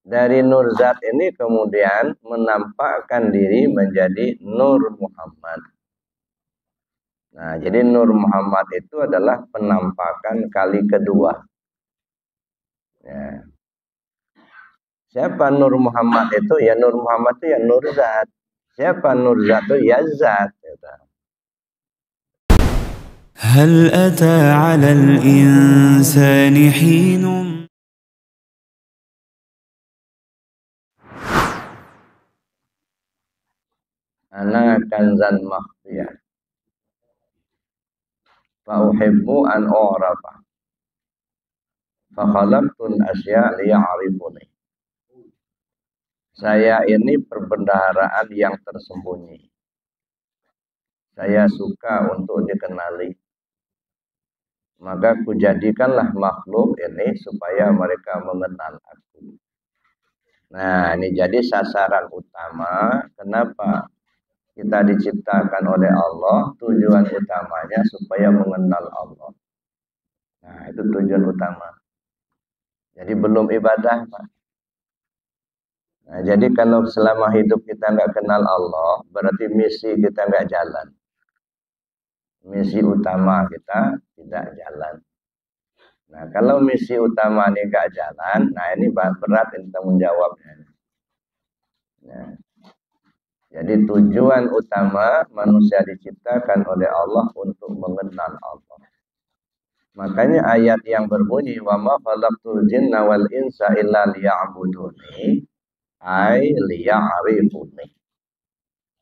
Dari nur zat ini kemudian menampakkan diri menjadi Nur Muhammad. Nah, jadi Nur Muhammad itu adalah penampakan kali kedua. Ya. Siapa Nur Muhammad itu? Ya Nur Muhammad itu ya Nur Zat. Siapa Nur Zat itu? Ya Zat. هل أتى على الإنسان حين Ana kanzan makhfiyah fa uhibbu an u'rafa fa khalaqtul asya liya'rifuni. Saya ini perbendaharaan yang tersembunyi. Saya suka untuk dikenali. Maka kujadikanlah makhluk ini supaya mereka mengenal aku. Nah, ini jadi sasaran utama. Kenapa kita diciptakan oleh Allah? Tujuan utamanya supaya mengenal Allah. Nah, itu tujuan utama. Jadi belum ibadah, Pak. Nah, jadi kalau selama hidup kita nggak kenal Allah, berarti misi kita nggak jalan. Misi utama kita tidak jalan. Nah, kalau misi utama ini nggak jalan, nah ini berat ini tanggung jawabnya. Nah, jadi tujuan utama manusia diciptakan oleh Allah untuk mengenal Allah. Makanya ayat yang berbunyi wa ma khalaqtul jinna wal insa illa liya'buduni ay liya'rifuni.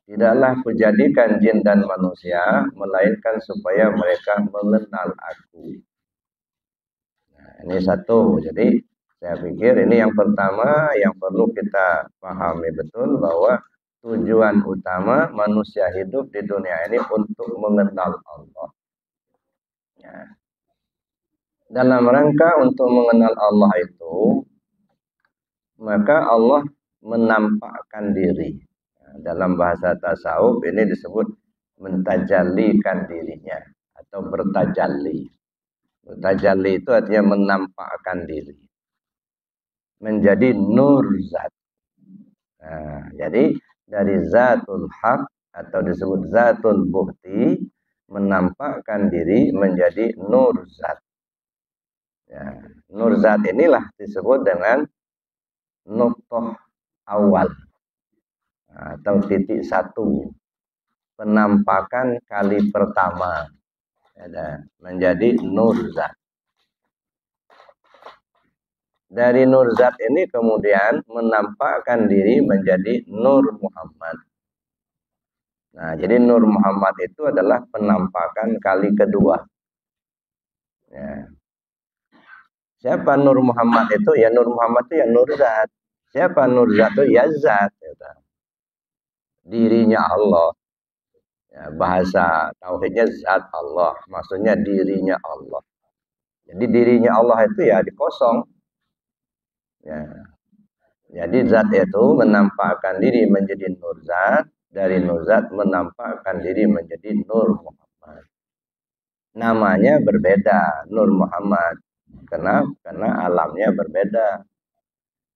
Tidaklah kujadikan jin dan manusia melainkan supaya mereka mengenal aku. Nah, ini satu. Jadi saya pikir ini yang pertama yang perlu kita pahami betul bahwa tujuan utama manusia hidup di dunia ini untuk mengenal Allah. Ya. Dalam rangka untuk mengenal Allah itu, maka Allah menampakkan diri. Dalam bahasa tasawuf ini disebut mentajallikan dirinya atau bertajalli. Bertajalli itu artinya menampakkan diri. Menjadi nur zat. Nah, jadi dari zatul haq atau disebut zatul bukti menampakkan diri menjadi nur zat. Ya, nur zat inilah disebut dengan nuqthah awal atau titik satu, penampakan kali pertama menjadi nur zat. Dari nur zat ini kemudian menampakkan diri menjadi Nur Muhammad. Nah, jadi Nur Muhammad itu adalah penampakan kali kedua. Ya. Siapa Nur Muhammad itu? Ya Nur Muhammad itu ya Nur Zat. Siapa Nur Zat itu? Ya Zat. Dirinya Allah. Ya, bahasa tauhidnya zat Allah, maksudnya dirinya Allah. Jadi dirinya Allah itu ya dikosong. Ya. Jadi zat itu menampakkan diri menjadi nur zat, dari nur zat menampakkan diri menjadi Nur Muhammad. Namanya berbeda, Nur Muhammad. Kenapa? Karena alamnya berbeda.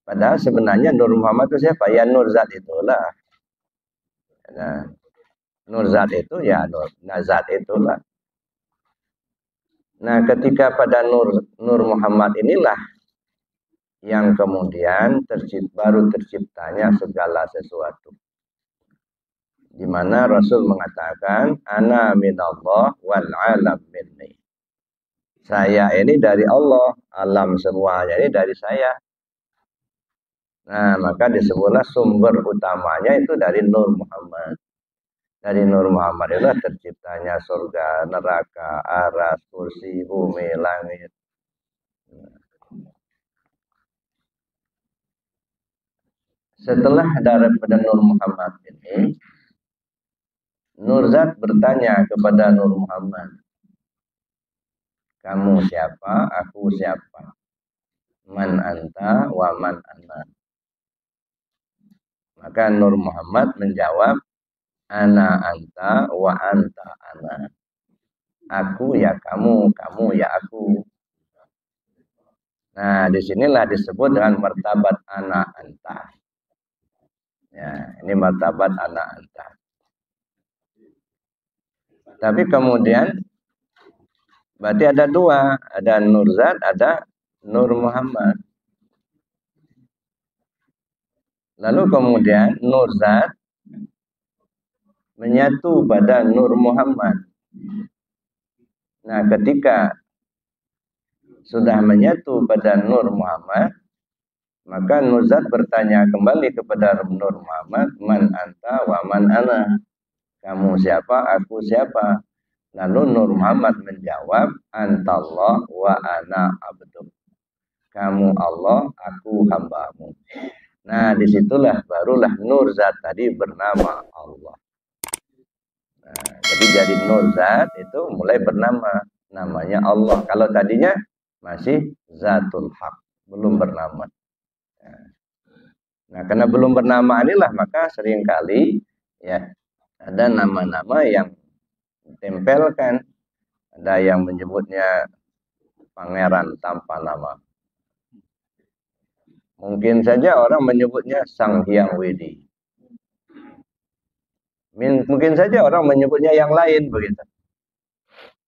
Padahal sebenarnya Nur Muhammad itu siapa? Ya nur zat itulah. Nah, nur zat itu ya nur zat itulah. Nah, ketika pada Nur Muhammad inilah yang kemudian baru terciptanya segala sesuatu. Di mana Rasul mengatakan, ana minallah wal alam minni. Saya ini dari Allah, alam semuanya ini dari saya. Nah, maka disebutlah sumber utamanya itu dari Nur Muhammad. Dari Nur Muhammad itulah terciptanya surga, neraka, aras, kursi, bumi, langit. Setelah daripada Nur Muhammad ini, Nur Zat bertanya kepada Nur Muhammad, kamu siapa? Aku siapa? Man anta wa man ana. Maka Nur Muhammad menjawab, ana anta wa anta ana. Aku ya kamu, kamu ya aku. Nah, disinilah disebut dengan martabat ana anta. Ya, ini martabat ana anta. Tapi kemudian berarti ada dua, ada Nur Zat, ada Nur Muhammad. Lalu kemudian Nur Zat menyatu pada Nur Muhammad. Nah, ketika sudah menyatu pada Nur Muhammad, maka Nur Zat bertanya kembali kepada Nur Muhammad, man anta wa man ana. Kamu siapa, aku siapa? Lalu Nur Muhammad menjawab, antallah wa ana abduk. Kamu Allah, aku hambamu. Nah, disitulah barulah Nur Zat tadi bernama Allah. Nah, jadi Nur Zat itu mulai bernama, namanya Allah. Kalau tadinya masih Zatul Haq, belum bernama. Nah, karena belum bernama inilah maka seringkali ya ada nama-nama yang ditempelkan. Ada yang menyebutnya pangeran tanpa nama. Mungkin saja orang menyebutnya Sang Hyang Widi. Mungkin saja orang menyebutnya yang lain begitu.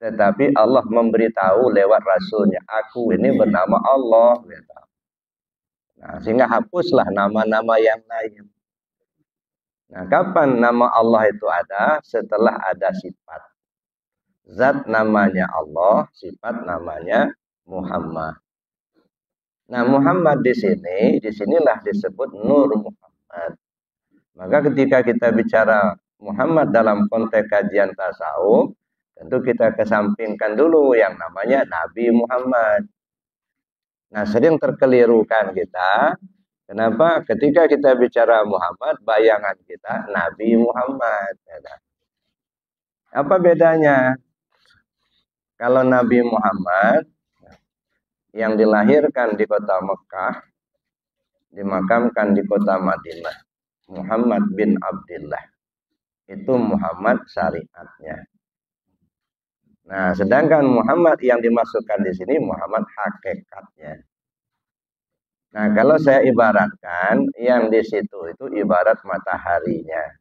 Tetapi Allah memberitahu lewat Rasulnya, aku ini bernama Allah. Gitu. Nah, sehingga hapuslah nama-nama yang lain. Nah, kapan nama Allah itu ada? Setelah ada sifat. Zat namanya Allah, sifat namanya Muhammad. Nah, Muhammad disinilah disebut Nur Muhammad. Maka ketika kita bicara Muhammad dalam konteks kajian tasawuf, tentu kita kesampingkan dulu yang namanya Nabi Muhammad. Nah, sering terkelirukan kita. Kenapa? Ketika kita bicara Muhammad, bayangan kita Nabi Muhammad. Apa bedanya? Kalau Nabi Muhammad yang dilahirkan di kota Mekah, dimakamkan di kota Madinah, Muhammad bin Abdullah. Itu Muhammad syariatnya. Nah, sedangkan Muhammad yang dimasukkan di sini Muhammad hakikatnya. Nah, kalau saya ibaratkan yang di situ itu ibarat mataharinya.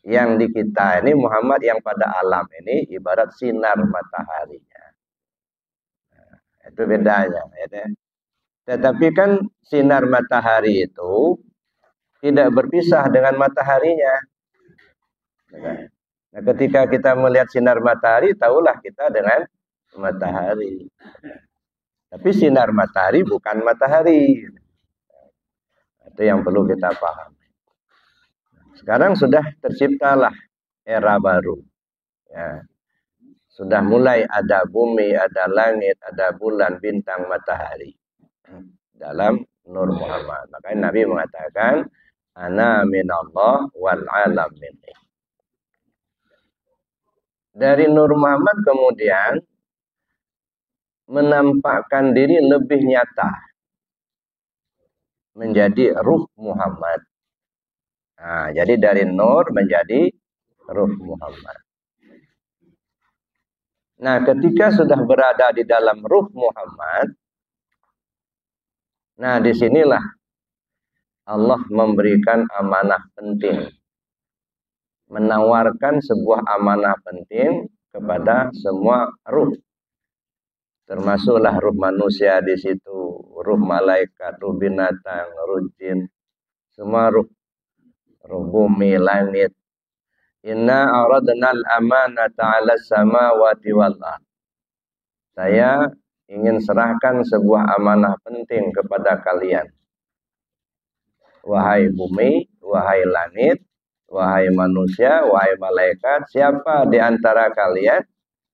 Yang di kita ini Muhammad yang pada alam ini ibarat sinar mataharinya. Nah, itu bedanya. Ya. Tetapi kan sinar matahari itu tidak berpisah dengan mataharinya. Nah, ketika kita melihat sinar matahari, tahulah kita dengan matahari. Tapi sinar matahari bukan matahari. Itu yang perlu kita pahami. Sekarang sudah terciptalah era baru. Ya. Sudah mulai ada bumi, ada langit, ada bulan, bintang, matahari. Dalam Nur Muhammad. Makanya Nabi mengatakan, ana minallah wal alam minni. Dari Nur Muhammad kemudian menampakkan diri lebih nyata menjadi Ruh Muhammad. Nah, jadi dari Nur menjadi Ruh Muhammad. Nah, ketika sudah berada di dalam Ruh Muhammad, nah disinilah Allah memberikan amanah penting. Menawarkan sebuah amanah penting kepada semua ruh. Termasuklah ruh manusia di situ, ruh malaikat, ruh binatang, ruh jin, semua ruh bumi, langit. Inna aradna al-amanata 'ala samawati wal ardh. Saya ingin serahkan sebuah amanah penting kepada kalian. Wahai bumi, wahai langit, wahai manusia, wahai malaikat, siapa di antara kalian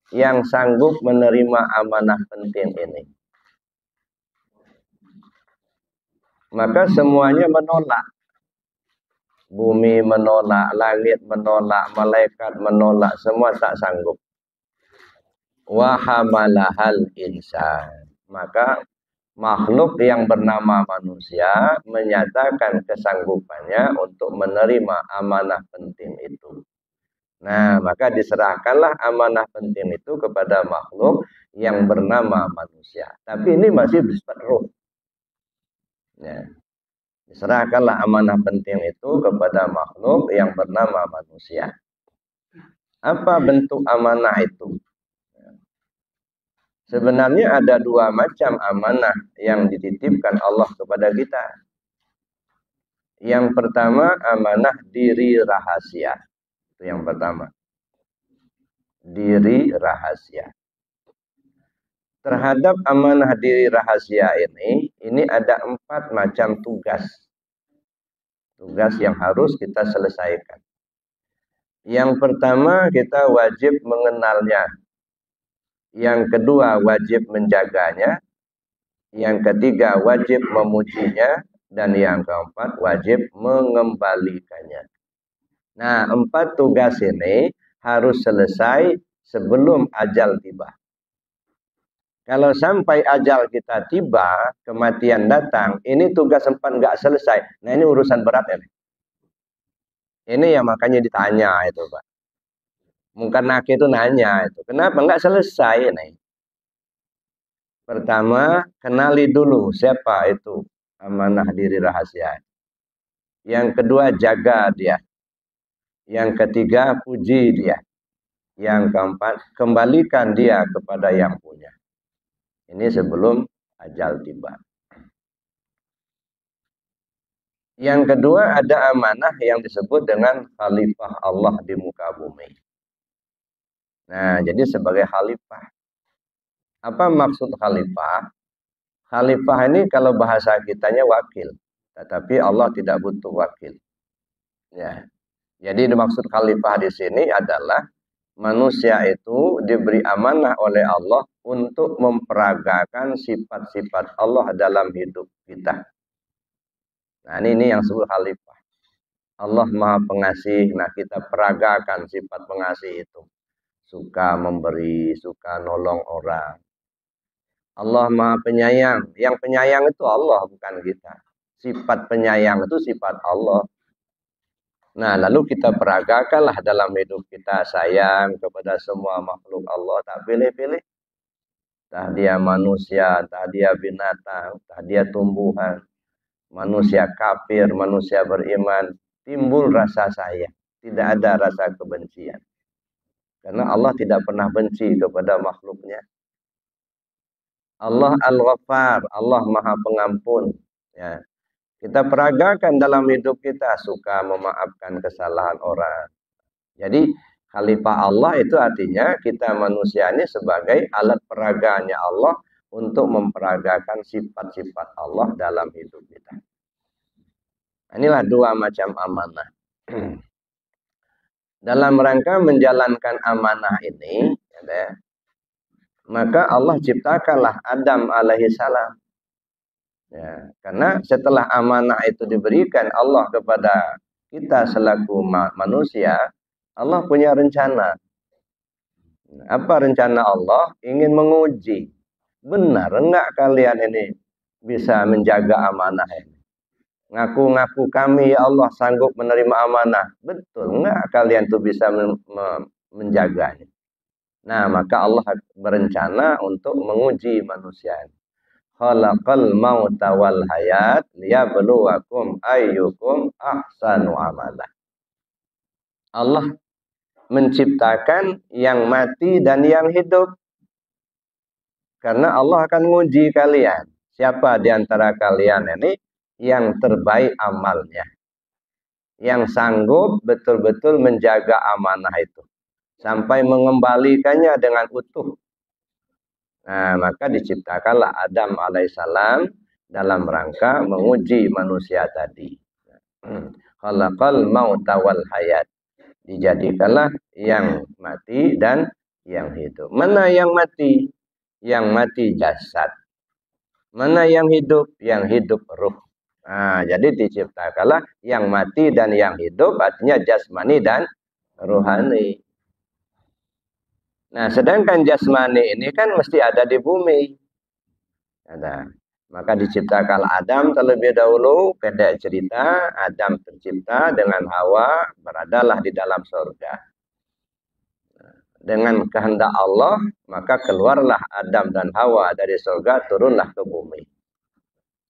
yang sanggup menerima amanah penting ini? Maka semuanya menolak. Bumi menolak, langit menolak, malaikat menolak, semua tak sanggup. Wa hamalahal insan. Maka makhluk yang bernama manusia menyatakan kesanggupannya untuk menerima amanah penting itu. Nah, maka diserahkanlah amanah penting itu kepada makhluk yang bernama manusia. Tapi ini masih bersifat ruh. Ya. Diserahkanlah amanah penting itu kepada makhluk yang bernama manusia. Apa bentuk amanah itu? Sebenarnya ada dua macam amanah yang dititipkan Allah kepada kita. Yang pertama amanah diri rahasia. Itu yang pertama. Diri rahasia. Terhadap amanah diri rahasia ini ada 4 macam tugas. Tugas yang harus kita selesaikan. Yang pertama kita wajib mengenalnya. Yang kedua wajib menjaganya. Yang ketiga wajib memujinya. Dan yang keempat wajib mengembalikannya. Nah, 4 tugas ini harus selesai sebelum ajal tiba. Kalau sampai ajal kita tiba, kematian datang, ini tugas 4 nggak selesai. Nah, ini urusan berat ini. Ini yang makanya ditanya itu, Pak. Mungkin itu nanya itu, kenapa nggak selesai ini? Pertama, kenali dulu siapa itu amanah diri rahasia. Yang kedua, jaga dia. Yang ketiga, puji dia. Yang keempat, kembalikan dia kepada yang punya. Ini sebelum ajal tiba. Yang kedua, ada amanah yang disebut dengan khalifah Allah di muka bumi. Nah, jadi sebagai khalifah. Apa maksud khalifah? Khalifah ini kalau bahasa kitanya wakil. Tetapi Allah tidak butuh wakil. Ya. Jadi maksud khalifah di sini adalah manusia itu diberi amanah oleh Allah untuk memperagakan sifat-sifat Allah dalam hidup kita. Nah, ini yang disebut khalifah. Allah Maha Pengasih. Nah, kita peragakan sifat pengasih itu. Suka memberi, suka nolong orang. Allah Maha Penyayang. Yang penyayang itu Allah, bukan kita. Sifat penyayang itu sifat Allah. Nah, lalu kita peragakanlah dalam hidup kita sayang kepada semua makhluk Allah. Tak pilih-pilih. Entah dia manusia, entah dia binatang, entah dia tumbuhan. Manusia kafir, manusia beriman. Timbul rasa sayang. Tidak ada rasa kebencian. Karena Allah tidak pernah benci kepada makhluknya. Allah Al-Ghaffar, Allah Maha Pengampun. Ya. Kita peragakan dalam hidup kita, suka memaafkan kesalahan orang. Jadi khalifah Allah itu artinya kita manusia ini sebagai alat peraganya Allah untuk memperagakan sifat-sifat Allah dalam hidup kita. Inilah 2 macam amanah. Dalam rangka menjalankan amanah ini, ya, maka Allah ciptakanlah Adam alaihissalam. Ya, karena setelah amanah itu diberikan Allah kepada kita selaku manusia, Allah punya rencana. Apa rencana Allah? Ingin menguji. Benar enggak kalian ini bisa menjaga amanah ini? Ngaku-ngaku kami ya Allah sanggup menerima amanah. Betul enggak kalian tuh bisa menjaganya? Nah, maka Allah berencana untuk menguji manusia. Khalaqal mauta wal hayat liyabluwakum ayyukum ahsanu amala. Allah menciptakan yang mati dan yang hidup. Karena Allah akan menguji kalian. Siapa di antara kalian ini yang terbaik amalnya, yang sanggup betul-betul menjaga amanah itu sampai mengembalikannya dengan utuh. Nah, maka diciptakanlah Adam alaihissalam dalam rangka menguji manusia tadi. Khalaqal mauta wal hayat. Dijadikanlah yang mati dan yang hidup. Mana yang mati? Yang mati jasad. Mana yang hidup? Yang hidup ruh. Nah, jadi diciptakanlah yang mati dan yang hidup, artinya jasmani dan rohani. Nah, sedangkan jasmani ini kan mesti ada di bumi. Ada. Maka diciptakan Adam terlebih dahulu. Pendek cerita, Adam tercipta dengan Hawa beradalah di dalam surga. dengan kehendak Allah, maka keluarlah Adam dan Hawa dari surga, turunlah ke bumi.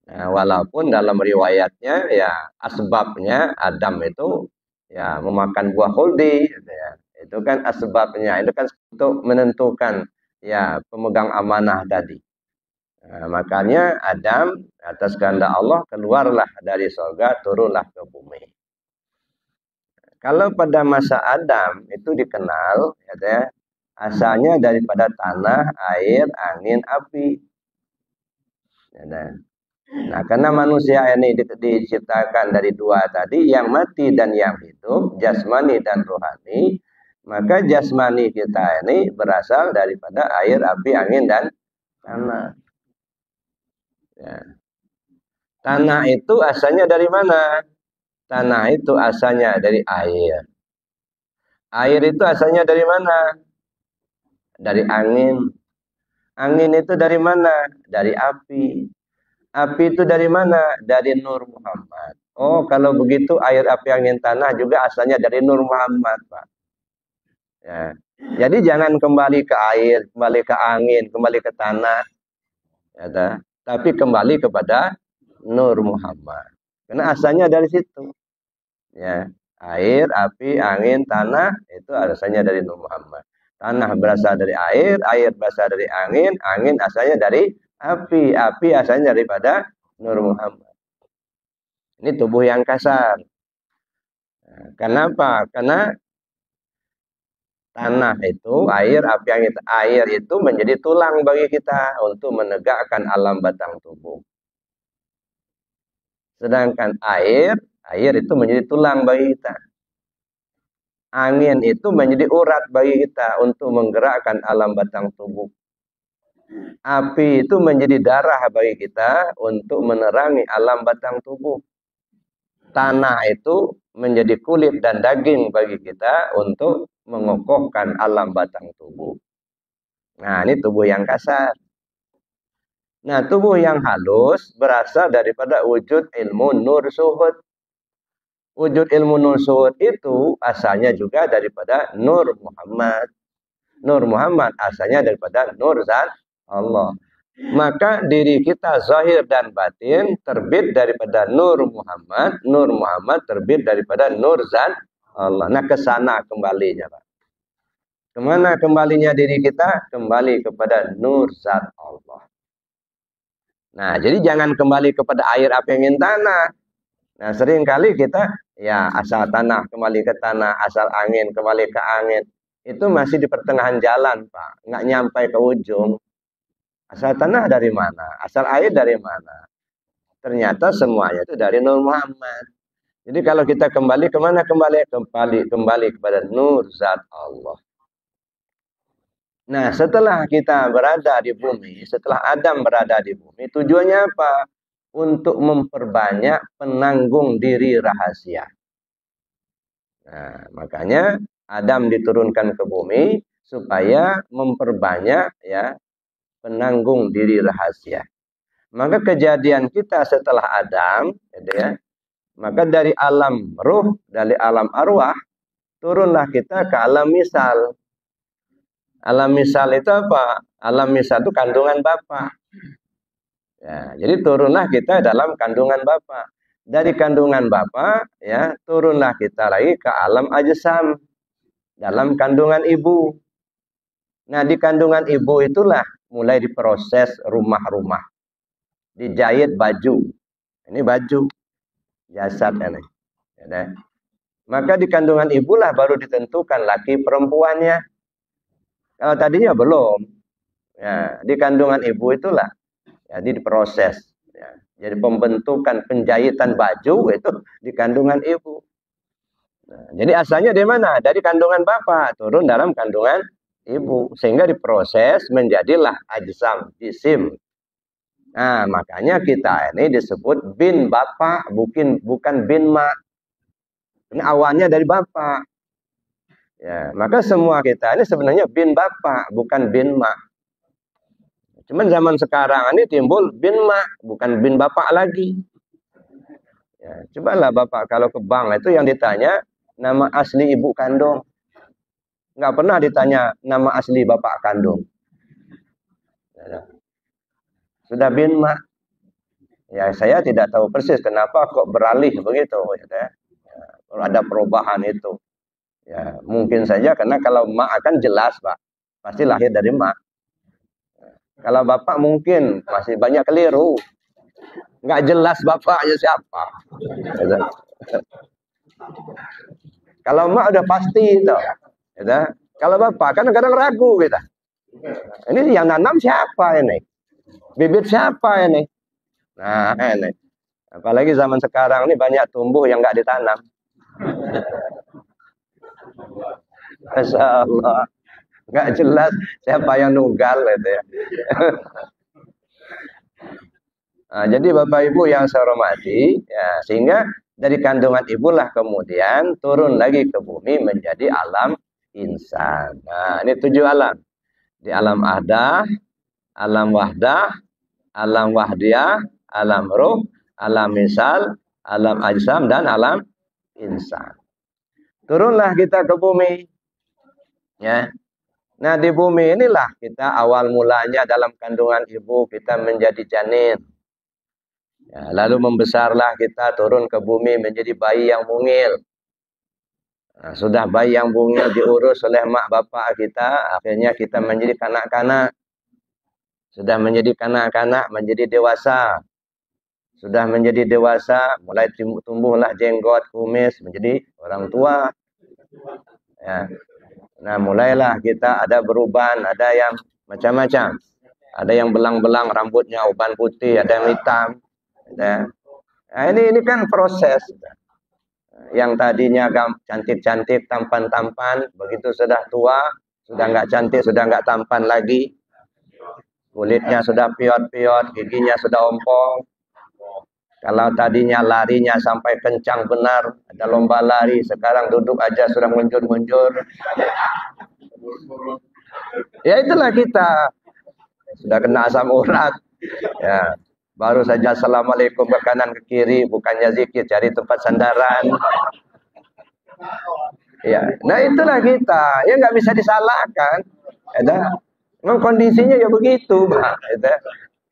Nah, walaupun dalam riwayatnya ya asbabnya Adam itu ya memakan buah khuldi, gitu ya. Itu kan asbabnya, itu kan untuk menentukan ya pemegang amanah tadi. Nah, makanya Adam atas kehendak Allah keluarlah dari surga, turunlah ke bumi. Kalau pada masa Adam itu dikenal ya, asalnya daripada tanah, air, angin, api. Ya, nah, karena manusia ini diciptakan dari dua tadi, yang mati dan yang hidup, jasmani dan rohani, maka jasmani kita ini berasal daripada air, api, angin, dan tanah. Ya. Tanah itu asalnya dari mana? Tanah itu asalnya dari air. Air itu asalnya dari mana? Dari angin. Angin itu dari mana? Dari api. Api itu dari mana? Dari Nur Muhammad. Oh, kalau begitu air, api, angin, tanah juga asalnya dari Nur Muhammad, Pak. Ya. Jadi jangan kembali ke air, kembali ke angin, kembali ke tanah. Ya, tapi kembali kepada Nur Muhammad. Karena asalnya dari situ. Ya. Air, api, angin, tanah itu asalnya dari Nur Muhammad. Tanah berasal dari air berasal dari angin asalnya dari api asalnya daripada Nur Muhammad. Ini tubuh yang kasar. Nah, kenapa? Karena tanah itu, air, api, angin, air itu menjadi tulang bagi kita untuk menegakkan alam batang tubuh. Sedangkan air itu menjadi tulang bagi kita. Angin itu menjadi urat bagi kita untuk menggerakkan alam batang tubuh. Api itu menjadi darah bagi kita untuk menerangi alam batang tubuh. Tanah itu menjadi kulit dan daging bagi kita untuk mengokohkan alam batang tubuh. Nah, ini tubuh yang kasar. Nah, tubuh yang halus berasal daripada wujud ilmu nur suhud. Wujud ilmu nur suhud itu asalnya juga daripada Nur Muhammad. Nur Muhammad asalnya daripada Nur Zat Allah. Maka diri kita zahir dan batin terbit daripada Nur Muhammad terbit daripada Nur Zat Allah. Nah, ke sana kembalinya, Pak. Kemana kembalinya diri kita? Kembali kepada Nur Zat Allah. Nah, jadi jangan kembali kepada air, api, angin, tanah. Nah, seringkali kita ya asal tanah kembali ke tanah, asal angin kembali ke angin. Itu masih di pertengahan jalan, Pak. Nggak nyampai ke ujung. Asal tanah dari mana? Asal air dari mana? Ternyata semuanya itu dari Nur Muhammad. Jadi kalau kita kembali kemana kembali? Kembali kepada Nur Zat Allah. Nah, setelah kita berada di bumi, setelah Adam berada di bumi, tujuannya apa? Untuk memperbanyak penanggung diri rahasia. Nah, makanya Adam diturunkan ke bumi supaya memperbanyak ya penanggung diri rahasia. Maka kejadian kita setelah Adam, ya, maka dari alam ruh, dari alam arwah, turunlah kita ke alam misal. Alam misal itu apa? Alam misal itu kandungan Bapa. Ya, jadi turunlah kita dalam kandungan Bapa. Dari kandungan Bapa, ya, turunlah kita lagi ke alam ajsam dalam kandungan ibu. Nah, di kandungan ibu itulah mulai diproses rumah-rumah. Dijahit baju. Ini baju jasad ini. Ya, maka di kandungan ibulah baru ditentukan laki perempuannya. Kalau tadinya belum. Ya, di kandungan ibu itulah jadi diproses. Ya. Jadi pembentukan penjahitan baju itu di kandungan ibu. Nah, jadi asalnya dari mana? Dari kandungan bapak turun dalam kandungan ibu sehingga diproses menjadilah ajsam, jisim. Nah, makanya kita ini disebut bin bapak bukan bin mak. Ini awalnya dari bapak. Ya, maka semua kita ini sebenarnya bin bapak bukan bin mak. Cuman zaman sekarang ini timbul bin mak, bukan bin bapak lagi. Ya, cobalah bapak kalau ke bank itu yang ditanya nama asli ibu kandung. Nggak pernah ditanya nama asli bapak kandung. Sudah bin mak. Ya saya tidak tahu persis kenapa kok beralih begitu. Ya. Kalau ada perubahan itu. Ya, mungkin saja karena kalau mak akan jelas, Pak. Pasti lahir dari mak. Kalau bapak mungkin masih banyak keliru. Nggak jelas bapaknya siapa. Kalau mak udah pasti itu. Kalau bapak kan kadang ragu kita. Ini yang nanam siapa ini? Bibit siapa ini? Nah, ini. Apalagi zaman sekarang ini banyak tumbuh yang nggak ditanam. Masya Allah. Nggak jelas siapa yang nunggal gitu ya. Nah, jadi Bapak Ibu yang saya hormati, ya, sehingga dari kandungan ibulah kemudian turun lagi ke bumi menjadi alam insan. Nah, ini 7 alam. Di alam ahdah, alam wahdah, alam wahdiyah, alam ruh, alam misal, alam ajsam, dan alam insan. Turunlah kita ke bumi. Ya. Nah, di bumi inilah kita awal mulanya dalam kandungan ibu kita menjadi janin. Ya, lalu membesarlah kita turun ke bumi menjadi bayi yang mungil. Nah, sudah bayi yang mungil diurus oleh mak bapak kita, akhirnya kita menjadi kanak-kanak. Sudah menjadi kanak-kanak, menjadi dewasa. Sudah menjadi dewasa, mulai tumbuhlah jenggot, kumis, menjadi orang tua. Ya. Nah, mulailah kita ada perubahan, ada yang macam-macam. Ada yang belang-belang rambutnya uban putih, ada yang hitam. Nah, ini kan proses. Yang tadinya cantik-cantik, tampan-tampan, begitu sudah tua, sudah nggak cantik, sudah nggak tampan lagi. Kulitnya sudah piot-piot, giginya sudah ompong. Kalau tadinya larinya sampai kencang benar, ada lomba lari, sekarang duduk aja sudah mundur-mundur. Ya itulah kita. Sudah kena asam urat. Ya. Baru saja assalamualaikum ke kanan ke kiri, bukannya zikir, cari tempat sandaran. Ya, nah itulah kita. Ya nggak bisa disalahkan. Ya, memang kondisinya ya begitu, Pak.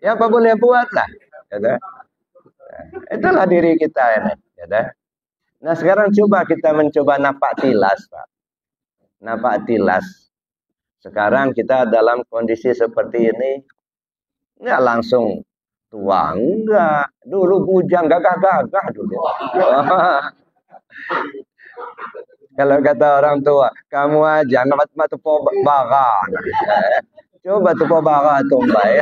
Ya apa boleh buat lah. Ya, itulah diri kita ini. Ya, nah sekarang coba kita mencoba napak tilas, Pak. Napak tilas. Sekarang kita dalam kondisi seperti ini, nggak langsung tua, enggak. Dulu bujang, gagah-gagah dulu. Kalau kata orang tua, kamu aja nggak tupo bara. Coba tupo bara tumbai.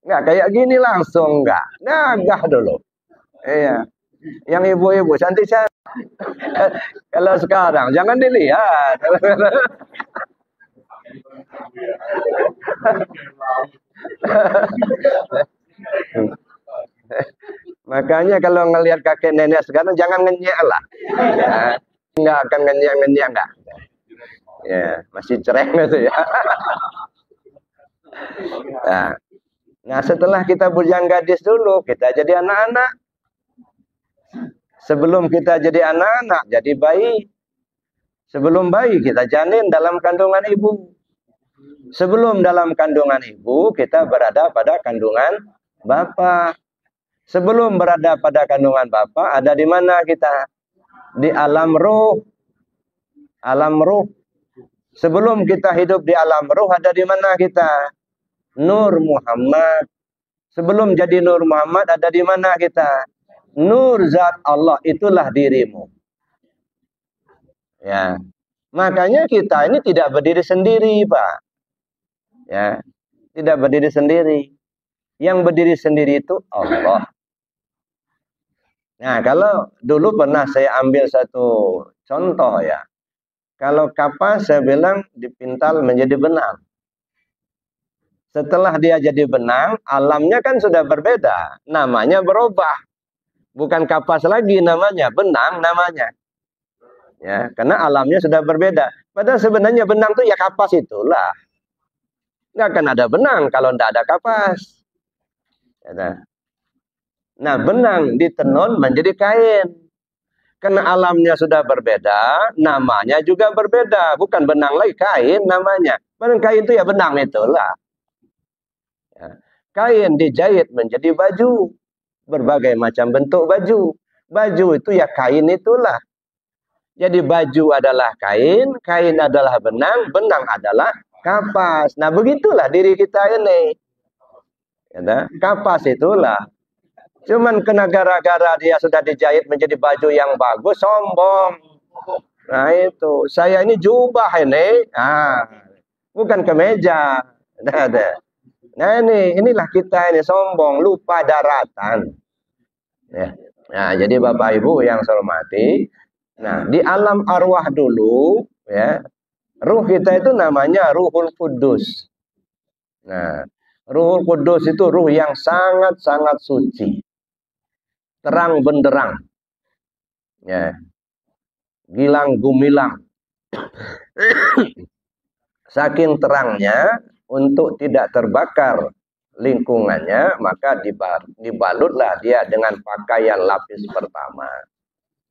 Enggak kayak gini langsung enggak. Gagah dulu. Iya. Yang ibu-ibu cantik-cantik. Kalau sekarang jangan dilihat. Makanya kalau ngelihat kakek nenek sekarang jangan ngenyek lah. Ya, nggak akan ngenyek enggak. Ya, masih cereng gitu ya. Nah, setelah kita bujang gadis dulu, kita jadi anak-anak. Sebelum kita jadi anak-anak, jadi bayi. Sebelum bayi kita janin dalam kandungan ibu. Sebelum dalam kandungan ibu, kita berada pada kandungan bapak. Sebelum berada pada kandungan bapak, ada di mana kita? Di alam ruh. Alam ruh. Sebelum kita hidup di alam ruh, ada di mana kita? Nur Muhammad. Sebelum jadi Nur Muhammad, ada di mana kita? Nur Zat Allah, itulah dirimu. Ya. Makanya kita ini tidak berdiri sendiri, Pak. Ya. Tidak berdiri sendiri. Yang berdiri sendiri itu Allah. Nah, kalau dulu pernah saya ambil satu contoh ya. Kalau kapas saya bilang dipintal menjadi benang. Setelah dia jadi benang, alamnya kan sudah berbeda. Namanya berubah. Bukan kapas lagi namanya, benang namanya. Ya, karena alamnya sudah berbeda. Padahal sebenarnya benang itu ya kapas itulah. Nggak akan ada benang kalau tidak ada kapas. Ya, nah, benang ditenun menjadi kain. Karena alamnya sudah berbeda, namanya juga berbeda. Bukan benang lagi, kain namanya. Benang kain itu ya benang itulah. Ya. Kain dijahit menjadi baju. Berbagai macam bentuk baju. Baju itu ya kain itulah. Jadi baju adalah kain, kain adalah benang, benang adalah kapas. Nah begitulah diri kita ini. Ya, kapas itulah. Cuman kena gara-gara dia sudah dijahit menjadi baju yang bagus, sombong. Nah itu, saya ini jubah ini. Bukan kemeja. Nah inilah kita ini sombong, lupa daratan. Ya. Nah, jadi Bapak Ibu yang saya hormati, nah di alam arwah dulu, ya, ruh kita itu namanya Ruhul Kudus. Nah, Ruhul Kudus itu ruh yang sangat-sangat suci, terang benderang, ya, gilang gumilang. Saking terangnya, untuk tidak terbakar lingkungannya, maka dibalutlah dia dengan pakaian lapis pertama,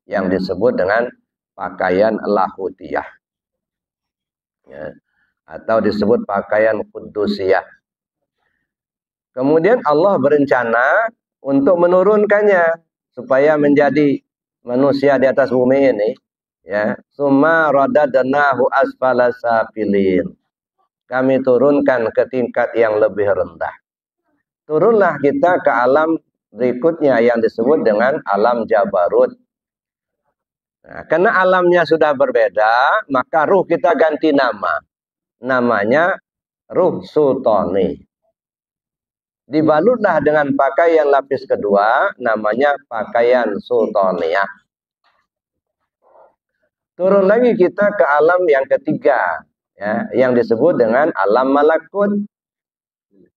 yang disebut dengan pakaian lahutiyah, ya, atau disebut pakaian kudusiyah. Kemudian Allah berencana untuk menurunkannya supaya menjadi manusia di atas bumi ini, ya. Summa radadnahu asfala safilin. Kami turunkan ke tingkat yang lebih rendah. Turunlah kita ke alam berikutnya yang disebut dengan alam Jabarut. Nah, karena alamnya sudah berbeda, maka ruh kita ganti nama. Namanya ruh sultani. Dibalutlah dengan pakaian lapis kedua, namanya pakaian sultaniyah. Turun lagi kita ke alam yang ketiga, ya, yang disebut dengan alam malakut.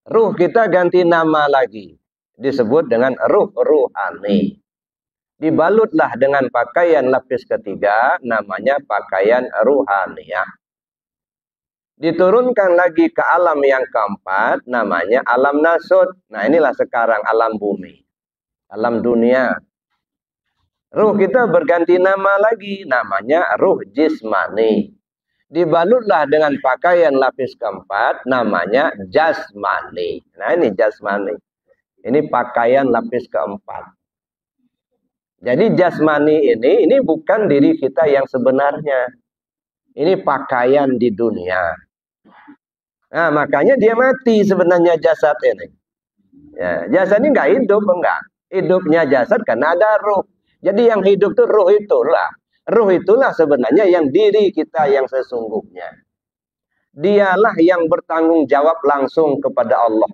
Ruh kita ganti nama lagi, disebut dengan ruh ruhani. Dibalutlah dengan pakaian lapis ketiga, namanya pakaian ruhaniyah. Diturunkan lagi ke alam yang keempat, namanya alam nasut. Nah inilah sekarang alam bumi, alam dunia. Ruh kita berganti nama lagi, namanya ruh jismani. Dibalutlah dengan pakaian lapis keempat, namanya jasmani. Nah ini jasmani. Ini pakaian lapis keempat. Jadi jasmani ini bukan diri kita yang sebenarnya. Ini pakaian di dunia. Nah makanya dia mati sebenarnya jasad ini. Ya, jasad ini nggak hidup, enggak. Hidupnya jasad karena ada ruh. Jadi yang hidup itu ruh itulah. Ruh itulah sebenarnya yang diri kita yang sesungguhnya. Dialah yang bertanggung jawab langsung kepada Allah.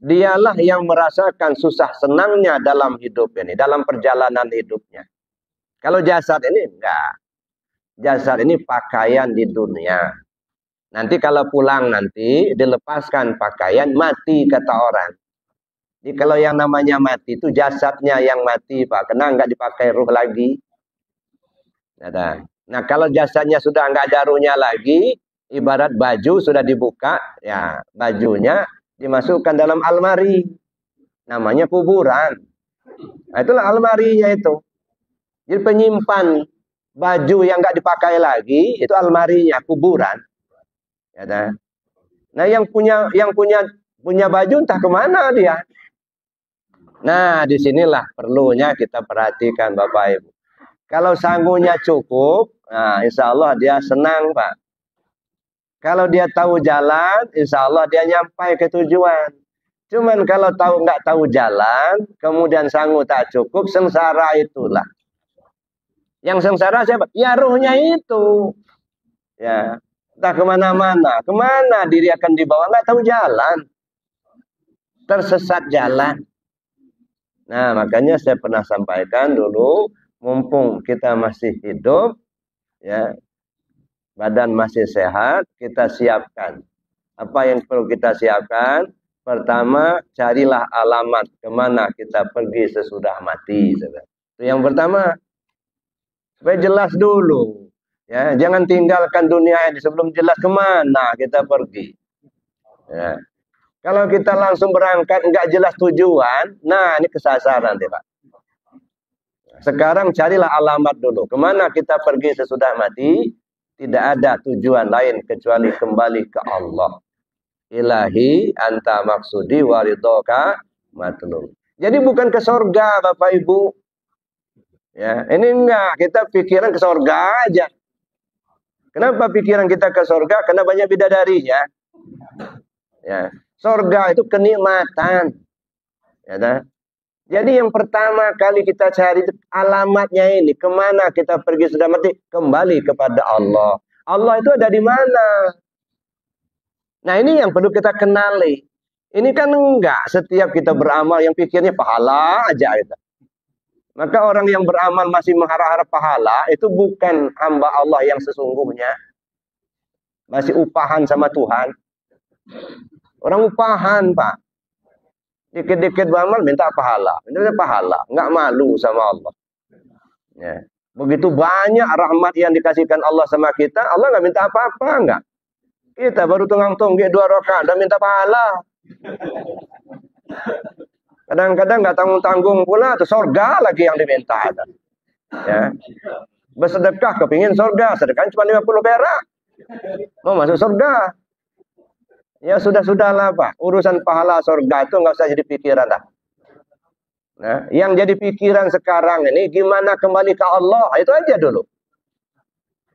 Dialah yang merasakan susah senangnya dalam hidup ini, dalam perjalanan hidupnya. Kalau jasad ini enggak. Jasad ini pakaian di dunia. Nanti kalau pulang nanti dilepaskan pakaian, mati kata orang. Jadi kalau yang namanya mati itu jasadnya yang mati, Pak. Karena enggak dipakai ruh lagi. Nah kalau jasadnya sudah enggak ada ruhnya lagi, ibarat baju sudah dibuka, ya bajunya dimasukkan dalam almari. Namanya kuburan. Nah, itulah almarinya itu. Jadi penyimpan baju yang enggak dipakai lagi, itu almarinya, kuburan. Ya, nah yang punya baju entah kemana dia. Nah disinilah perlunya kita perhatikan Bapak Ibu. Kalau sanggulnya cukup, nah insya Allah dia senang Pak. Kalau dia tahu jalan, insya Allah dia nyampai ke tujuan. Cuman kalau nggak tahu jalan, kemudian sanggul tak cukup, sengsara itulah. Yang sengsara siapa? Ya ruhnya itu. Ya, entah kemana-mana. Kemana diri akan dibawa, nggak tahu jalan. Tersesat jalan. Nah, makanya saya pernah sampaikan dulu, mumpung kita masih hidup, ya, badan masih sehat, kita siapkan. Apa yang perlu kita siapkan? Pertama, carilah alamat kemana kita pergi sesudah mati. Itu yang pertama. Supaya jelas dulu. Ya, jangan tinggalkan dunia ini sebelum jelas kemana kita pergi. Ya. Kalau kita langsung berangkat nggak jelas tujuan, nah ini kesasaran deh Pak. Sekarang carilah alamat dulu. Kemana kita pergi sesudah mati? Tidak ada tujuan lain kecuali kembali ke Allah. Ilahi anta maksudi waridoka matlub. Jadi bukan ke sorga Bapak Ibu. Ya, ini enggak. Kita pikiran ke sorga aja. Kenapa pikiran kita ke sorga? Karena banyak bidadarinya. Ya, sorga itu kenikmatan. Ya, dah. Jadi yang pertama kali kita cari alamatnya ini. Kemana kita pergi sudah mati? Kembali kepada Allah. Allah itu ada di mana? Nah ini yang perlu kita kenali. Ini kan enggak setiap kita beramal yang pikirnya pahala aja. Gitu. Maka orang yang beramal masih mengharap-harap pahala. Itu bukan hamba Allah yang sesungguhnya. Masih upahan sama Tuhan. Orang upahan Pak. Dikit-dikit beramal minta pahala. Minta pahala. Nggak malu sama Allah. Ya. Begitu banyak rahmat yang dikasihkan Allah sama kita. Allah nggak minta apa-apa. Nggak. Kita baru tunggang-tunggik 2 rakaat dan minta pahala. Kadang-kadang nggak tanggung-tanggung pula. Itu surga lagi yang diminta. Ya. Bersedekah kepingin surga. Sedekah cuma 50 perak. Mau masuk surga. Ya sudah-sudahlah Pak. Urusan pahala surga itu nggak usah jadi pikiran dah. Nah, yang jadi pikiran sekarang ini gimana kembali ke Allah. Itu aja dulu.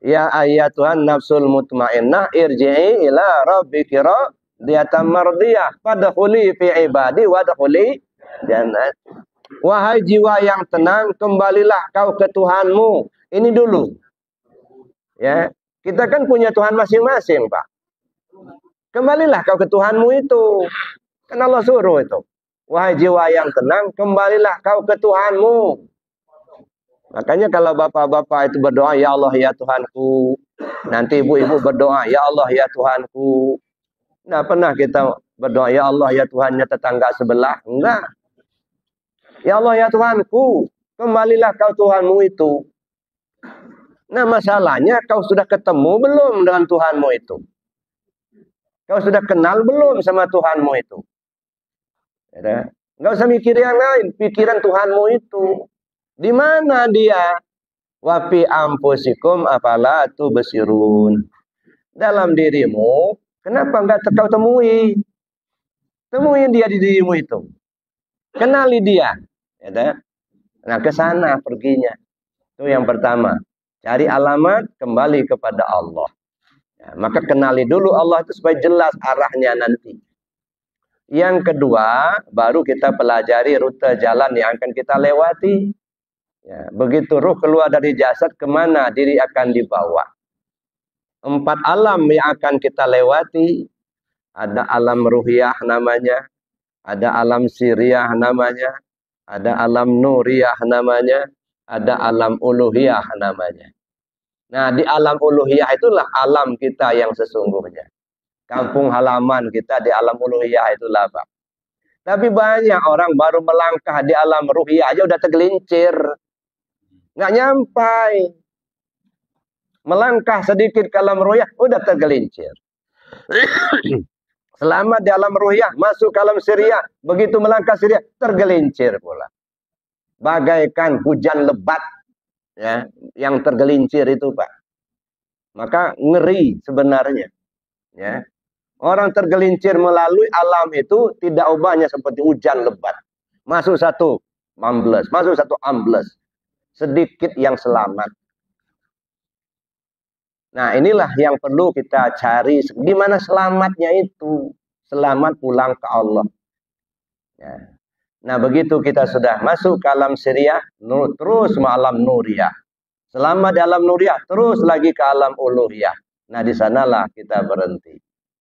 Ya ayyatuhan nafsul mutmainnah irji'i ila rabbiki radiyatan mardiyah fadkhuli fi ibadi wadkhuli jannat. Wahai jiwa yang tenang, kembalilah kau ke Tuhanmu. Ini dulu. Ya, kita kan punya Tuhan masing-masing, Pak. Kembalilah kau ke Tuhanmu itu. Kan Allah suruh itu. Wahai jiwa yang tenang, kembalilah kau ke Tuhanmu. Makanya kalau bapak-bapak itu berdoa, ya Allah ya Tuhanku. Nanti ibu-ibu berdoa, ya Allah ya Tuhanku. Nggak pernah kita berdoa, ya Allah ya Tuhannya tetangga sebelah. Enggak. Ya Allah ya Tuhanku, kembalilah kau Tuhanmu itu. Nah masalahnya kau sudah ketemu belum dengan Tuhanmu itu? Kau sudah kenal belum sama Tuhanmu itu? Ya, nggak usah mikir yang lain, pikiran Tuhanmu itu. Di mana dia? Wa fi anfusikum afala tubsirun. Dalam dirimu, kenapa enggak kau temui? Temui dia di dirimu itu. Kenali dia. Ya, nah, ke sana perginya. Itu yang pertama. Cari alamat, kembali kepada Allah. Ya, maka kenali dulu Allah itu supaya jelas arahnya nanti. Yang kedua, baru kita pelajari rute jalan yang akan kita lewati. Ya, begitu ruh keluar dari jasad, kemana diri akan dibawa. 4 alam yang akan kita lewati. Ada alam ruhiyah namanya. Ada alam siriyah namanya. Ada alam nuriyah namanya. Ada alam uluhiyah namanya. Nah, di alam uluhiyah itulah alam kita yang sesungguhnya. Kampung halaman kita di alam uluhiyah itulah Pak. Tapi banyak orang baru melangkah di alam ruhiyah aja udah tergelincir. Nggak nyampai. Melangkah sedikit ke alam ruhiyah udah tergelincir. Selama di alam ruhiyah masuk ke alam siriyah. Begitu melangkah siriyah tergelincir pula. Bagaikan hujan lebat. Ya, yang tergelincir itu Pak. Maka ngeri sebenarnya. Ya. Orang tergelincir melalui alam itu tidak ubahnya seperti hujan lebat. Masuk satu ambles, masuk satu ambles. Sedikit yang selamat. Nah inilah yang perlu kita cari. Gimana selamatnya itu? Selamat pulang ke Allah. Ya. Nah begitu kita sudah masuk ke alam siriyah, terus ke alam nuriyah. Selama di alam nuriyah, terus lagi ke alam uluhiyah. Nah di sanalah kita berhenti.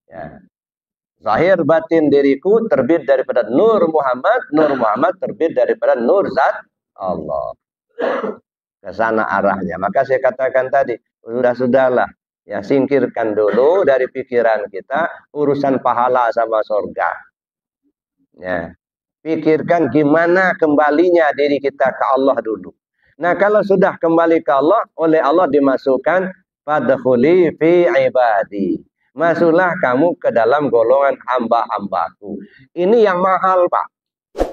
Ya. Zahir batin diriku terbit daripada Nur Muhammad terbit daripada Nur Zat Allah. Ke sana arahnya. Maka saya katakan tadi, sudahlah. Ya singkirkan dulu dari pikiran kita urusan pahala sama surga. Ya. Pikirkan gimana kembalinya diri kita ke Allah dulu. Nah kalau sudah kembali ke Allah, oleh Allah dimasukkan fadkhuli fi ibadi. Masuklah kamu ke dalam golongan hamba-hambaku. Ini yang mahal Pak.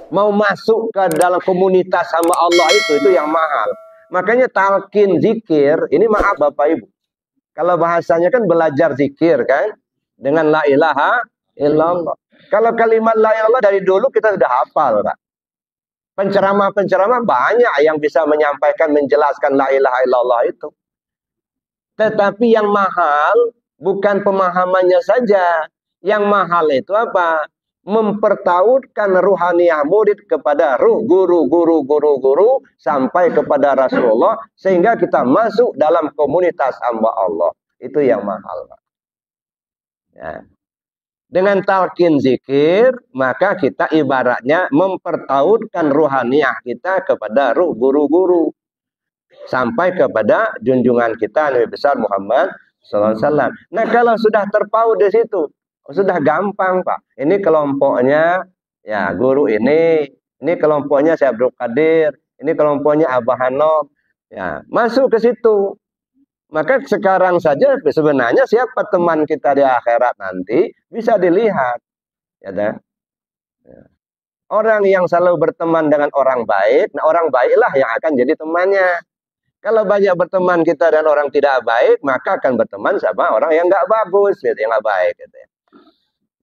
Mau masuk ke dalam komunitas hamba Allah itu yang mahal. Makanya talqin zikir, ini maaf Bapak Ibu. Kalau bahasanya kan belajar zikir kan, dengan la ilaha illallah. Kalau kalimat la ilaha illallah dari dulu kita sudah hafal, Pak. Penceramah-penceramah banyak yang bisa menyampaikan, menjelaskan la ilaha illallah itu. Tetapi yang mahal bukan pemahamannya saja. Yang mahal itu apa? Mempertautkan ruhaniyah murid kepada ruh guru sampai kepada Rasulullah sehingga kita masuk dalam komunitas hamba Allah. Itu yang mahal, Pak. Ya. Dengan talqin zikir, maka kita ibaratnya mempertautkan ruhaniyah kita kepada ruh guru-guru sampai kepada junjungan kita Nabi besar Muhammad SAW. Nah, kalau sudah terpaut di situ, sudah gampang, Pak. Ini kelompoknya ya guru ini kelompoknya Syekh Abdul Qadir, ini kelompoknya Abah Hanof. Ya, masuk ke situ. Maka sekarang saja sebenarnya siapa teman kita di akhirat nanti bisa dilihat. Ya, dah. Ya. Orang yang selalu berteman dengan orang baik, nah orang baiklah yang akan jadi temannya. Kalau banyak berteman kita dan orang tidak baik, maka akan berteman sama orang yang nggak bagus, gitu, yang nggak baik. Gitu.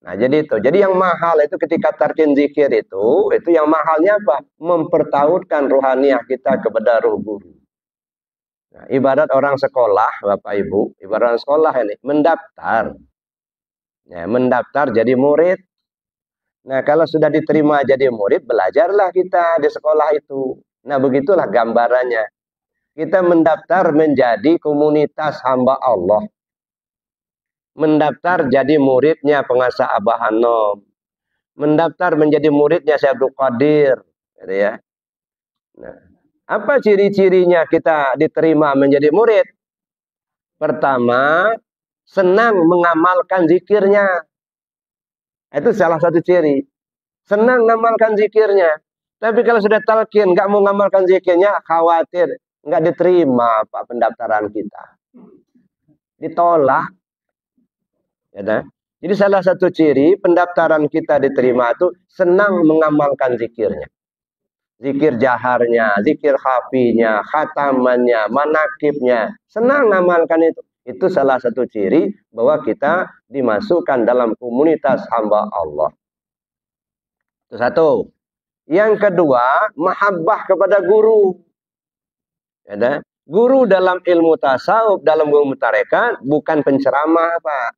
Nah, jadi itu. Jadi yang mahal itu ketika talqin zikir itu yang mahalnya apa? Mempertautkan ruhaniyah kita kepada ruh guru. Nah, ibarat orang sekolah, Bapak Ibu, ibarat orang sekolah ini mendaftar. Ya, mendaftar jadi murid. Nah, kalau sudah diterima jadi murid, belajarlah kita di sekolah itu. Nah, begitulah gambarannya. Kita mendaftar menjadi komunitas hamba Allah. Mendaftar jadi muridnya pengasah Abah Hanof. Mendaftar menjadi muridnya Syekh Abdul Qadir. Gitu ya. Nah, apa ciri-cirinya kita diterima menjadi murid? Pertama, senang mengamalkan zikirnya. Itu salah satu ciri. Senang mengamalkan zikirnya. Tapi kalau sudah talqin, nggak mau mengamalkan zikirnya, khawatir nggak diterima Pak pendaftaran kita. Ditolak. Ya, jadi salah satu ciri pendaftaran kita diterima itu senang mengamalkan zikirnya. Zikir jaharnya, zikir khafinya, khatamannya, manakibnya. Senang mengamalkan itu. Itu salah satu ciri bahwa kita dimasukkan dalam komunitas hamba Allah. Itu satu. Yang kedua, mahabbah kepada guru. Ya, guru dalam ilmu tasawuf, dalam ilmu tarekat, bukan penceramah, Pak.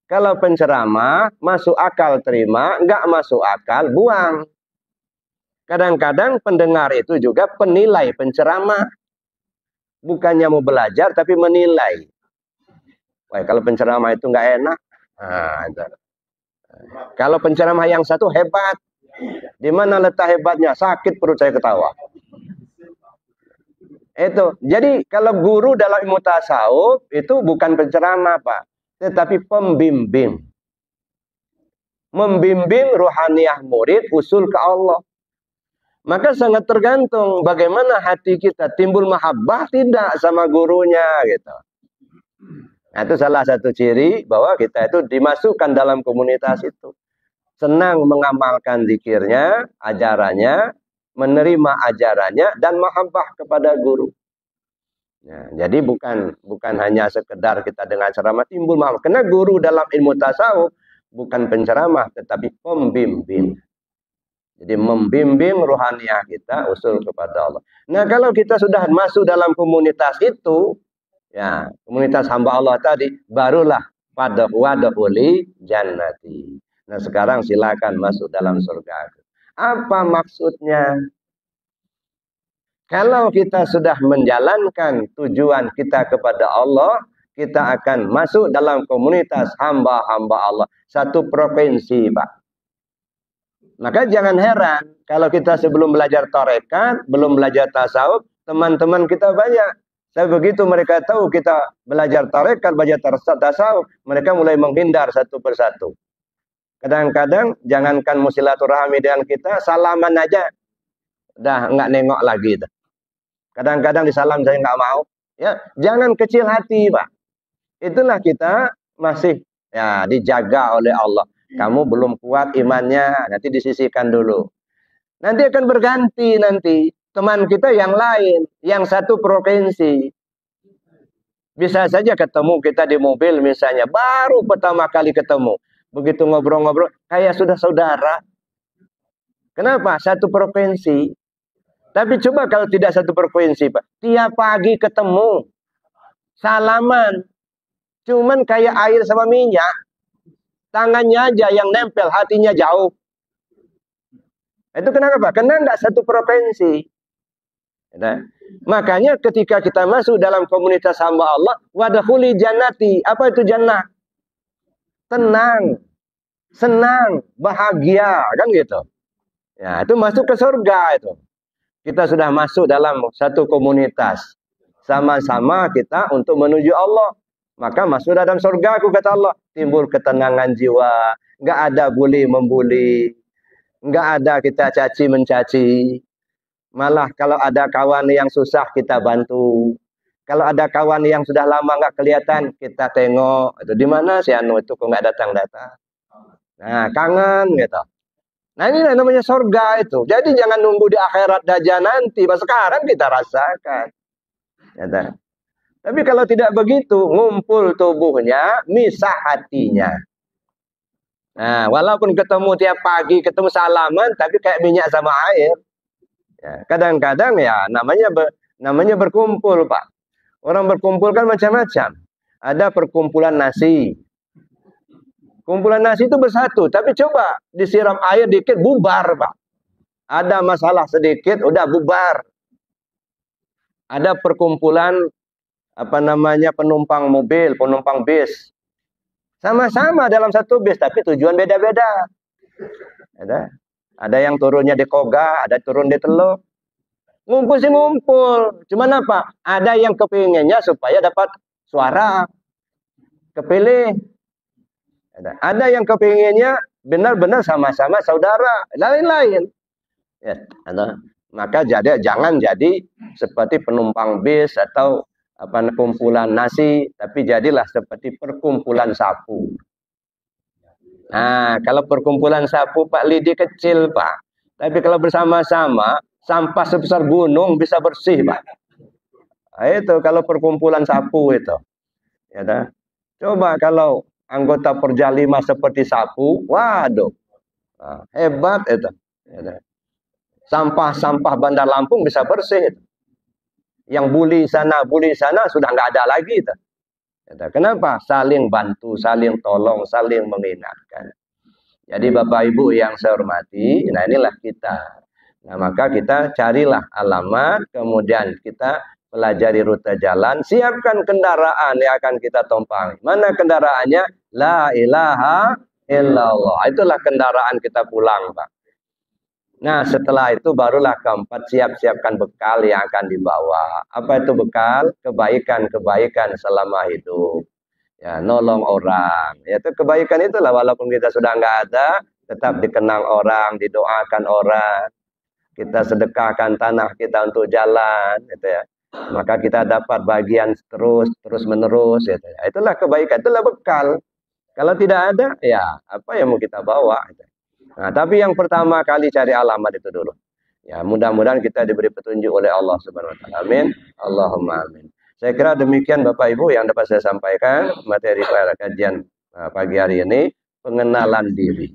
Kalau penceramah, masuk akal terima, nggak masuk akal, buang. Kadang-kadang pendengar itu juga penilai penceramah. Bukannya mau belajar, tapi menilai. Wah, kalau penceramah itu nggak enak. Nah, itu. Kalau penceramah yang satu hebat. Di mana letak hebatnya? Sakit perut saya ketawa. Itu. Jadi kalau guru dalam ilmu tasawuf itu bukan penceramah, Pak. Tetapi pembimbing. Membimbing ruhaniyah murid usul ke Allah. Maka sangat tergantung bagaimana hati kita timbul mahabbah tidak sama gurunya gitu. Nah, itu salah satu ciri bahwa kita itu dimasukkan dalam komunitas itu. Senang mengamalkan zikirnya, ajarannya, menerima ajarannya dan mahabbah kepada guru. Nah, jadi bukan hanya sekedar kita dengan ceramah timbul mahabbah. Karena guru dalam ilmu tasawuf bukan penceramah tetapi pembimbing. Jadi membimbing ruhaniyah kita usul kepada Allah. Nah, kalau kita sudah masuk dalam komunitas itu, ya, komunitas hamba Allah tadi, barulah pada wadkhuli jannati. Nah, sekarang silakan masuk dalam surga. Apa maksudnya? Kalau kita sudah menjalankan tujuan kita kepada Allah, kita akan masuk dalam komunitas hamba-hamba Allah. Satu provinsi, Pak. Maka jangan heran kalau kita sebelum belajar tarekat, belum belajar tasawuf, teman-teman kita banyak. Tapi begitu mereka tahu kita belajar tarekat, belajar tasawuf, mereka mulai menghindar satu persatu. Kadang-kadang jangankan silaturahmi dengan kita, salaman aja udah nggak nengok lagi. Kadang-kadang disalam saya nggak mau. Ya, jangan kecil hati, Pak. Itulah kita masih ya dijaga oleh Allah. Kamu belum kuat imannya, nanti disisihkan dulu. Nanti akan berganti nanti. Teman kita yang lain, yang satu provinsi. Bisa saja ketemu kita di mobil misalnya, baru pertama kali ketemu. Begitu ngobrol-ngobrol, kayak sudah saudara. Kenapa? Satu provinsi. Tapi coba kalau tidak satu provinsi, Pak. Tiap pagi ketemu, salaman. Cuman kayak air sama minyak. Tangannya aja yang nempel, hatinya jauh. Itu kenapa? Karena enggak satu provinsi. Ya. Makanya ketika kita masuk dalam komunitas hamba Allah, wadkhuli jannati. Apa itu jannah? Tenang, senang, bahagia, kan gitu. Ya, itu masuk ke surga itu. Kita sudah masuk dalam satu komunitas. Sama-sama kita untuk menuju Allah. Maka masuk dalam surga, aku kata Allah. Timbul ketenangan jiwa. Enggak ada bully-membuli. Enggak ada kita caci-mencaci. Malah kalau ada kawan yang susah kita bantu. Kalau ada kawan yang sudah lama enggak kelihatan, kita tengok. Itu di mana si Anu itu kok enggak datang-datang. Nah, kangen gitu. Nah, ini namanya surga itu. Jadi jangan nunggu di akhirat aja nanti. Sekarang kita rasakan. Ya, tapi kalau tidak begitu, ngumpul tubuhnya, misah hatinya. Nah, walaupun ketemu tiap pagi, ketemu salaman, tapi kayak minyak sama air. Kadang-kadang ya namanya berkumpul, Pak. Orang berkumpul kan macam-macam. Ada perkumpulan nasi. Kumpulan nasi itu bersatu, tapi coba disiram air dikit, bubar, Pak. Ada masalah sedikit, udah bubar. Ada perkumpulan penumpang mobil, penumpang bis. Sama-sama dalam satu bis, tapi tujuan beda-beda. Ada yang turunnya di Koga, ada turun di Teluk. Ngumpul sih ngumpul. Cuman apa? Ada yang kepinginnya supaya dapat suara, kepilih. Ada yang kepinginnya benar-benar sama-sama saudara, lain-lain. Ya, maka jangan jadi seperti penumpang bis atau kumpulan nasi, tapi jadilah seperti perkumpulan sapu. Nah, kalau perkumpulan sapu, Pak, lidi kecil, Pak. Tapi kalau bersama-sama, sampah sebesar gunung bisa bersih, Pak. Nah, itu kalau perkumpulan sapu itu. Ya, dah. Coba kalau anggota Perjalima seperti sapu, waduh, hebat itu. Ya, sampah-sampah Bandar Lampung bisa bersih. Yang bully sana sudah nggak ada lagi. Itu. Kenapa? Saling bantu, saling tolong, saling mengingatkan. Jadi Bapak Ibu yang saya hormati, nah inilah kita. Nah maka kita carilah alamat, kemudian kita pelajari rute jalan, siapkan kendaraan yang akan kita tumpangi. Mana kendaraannya? La ilaha illallah. Itulah kendaraan kita pulang, Pak. Nah setelah itu barulah keempat, siap-siapkan bekal yang akan dibawa. Apa itu bekal? Kebaikan-kebaikan selama hidup. Ya, nolong orang. Ya, itu kebaikan itulah walaupun kita sudah nggak ada, tetap dikenang orang, didoakan orang. Kita sedekahkan tanah kita untuk jalan, gitu ya. Maka kita dapat bagian terus menerus, gitu ya. Itulah kebaikan, itulah bekal. Kalau tidak ada, ya apa yang mau kita bawa? Gitu. Nah, tapi yang pertama kali cari alamat itu dulu. Ya, mudah-mudahan kita diberi petunjuk oleh Allah Subhanahu wa taala. Amin. Allahumma amin. Saya kira demikian Bapak Ibu yang dapat saya sampaikan materi pada kajian pagi hari ini, pengenalan diri.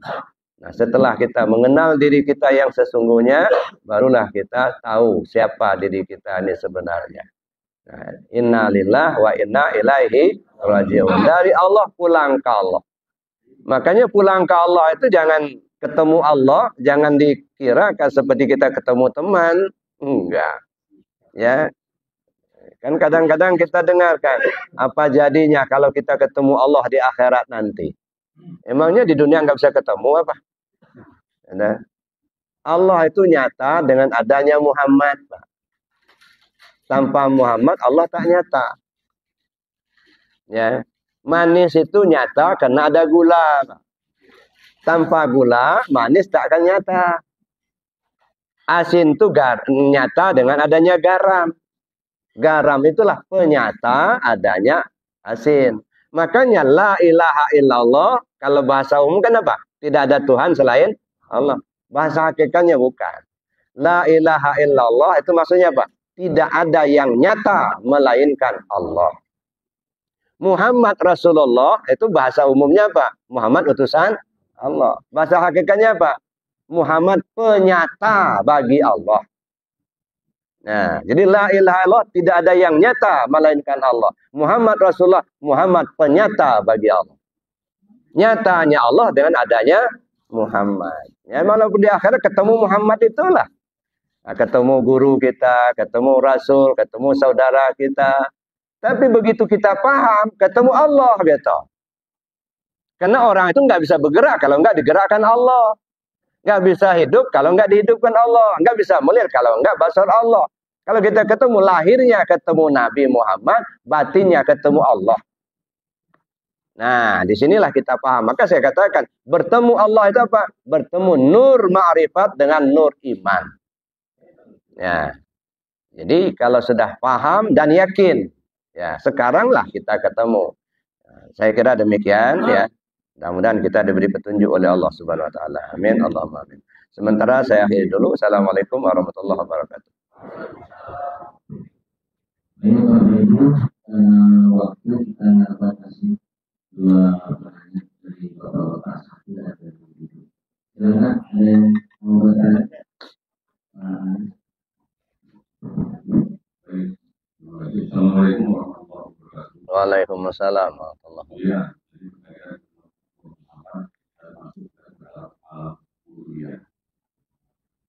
Nah, setelah kita mengenal diri kita yang sesungguhnya, barulah kita tahu siapa diri kita ini sebenarnya. Nah, inna lillahi wa inna ilaihi raji'un. Dari Allah pulang ke Allah. Makanya pulang ke Allah itu jangan ketemu Allah, jangan dikira seperti kita ketemu teman. Enggak. Ya. Kan kadang-kadang kita dengarkan, apa jadinya kalau kita ketemu Allah di akhirat nanti? Emangnya di dunia nggak bisa ketemu apa? Allah itu nyata dengan adanya Muhammad, Pak. Tanpa Muhammad Allah tak nyata. Ya. Manis itu nyata karena ada gula, Pak. Tanpa gula, manis tak akan nyata. Asin itu nyata dengan adanya garam. Garam itulah penyata adanya asin. Makanya la ilaha illallah kalau bahasa umum kan apa? Tidak ada Tuhan selain Allah. Bahasa hakikatnya bukan. La ilaha illallah itu maksudnya apa? Tidak ada yang nyata melainkan Allah. Muhammad Rasulullah itu bahasa umumnya apa? Muhammad utusan Allah. Bahasa hakikatnya apa? Muhammad penyata bagi Allah. Nah, jadi la ilaha illallah tidak ada yang nyata melainkan Allah. Muhammad Rasulullah, Muhammad penyata bagi Allah. Nyatanya Allah dengan adanya Muhammad. Ya, walaupun di akhirat ketemu Muhammad itulah. Nah, ketemu guru kita, ketemu Rasul, ketemu saudara kita. Tapi begitu kita paham, ketemu Allah gitu. Karena orang itu nggak bisa bergerak kalau nggak digerakkan Allah. Nggak bisa hidup kalau nggak dihidupkan Allah. Nggak bisa melihat kalau nggak basar Allah. Kalau kita ketemu lahirnya ketemu Nabi Muhammad, batinnya ketemu Allah. Nah, disinilah kita paham. Maka saya katakan, bertemu Allah itu apa? Bertemu nur ma'rifat dengan nur iman. Ya. Jadi kalau sudah paham dan yakin, ya sekaranglah kita ketemu. Saya kira demikian ya. Mudah-mudahan kita diberi petunjuk oleh Allah Subhanahu wa taala. Amin. Allahumma amin. Sementara saya akhiri dulu. Assalamualaikum warahmatullahi wabarakatuh. Waktu kita batasi 2 pertanyaan dari Bapak-bapak satu dan dari silakan ada yang mau bertanya. Assalamualaikum warahmatullahi wabarakatuh. Waalaikumsalam warahmatullahi wabarakatuh. Ya, jadi berkaitan dengan Muhammad dan masuk ke dalam alam uluhiyah.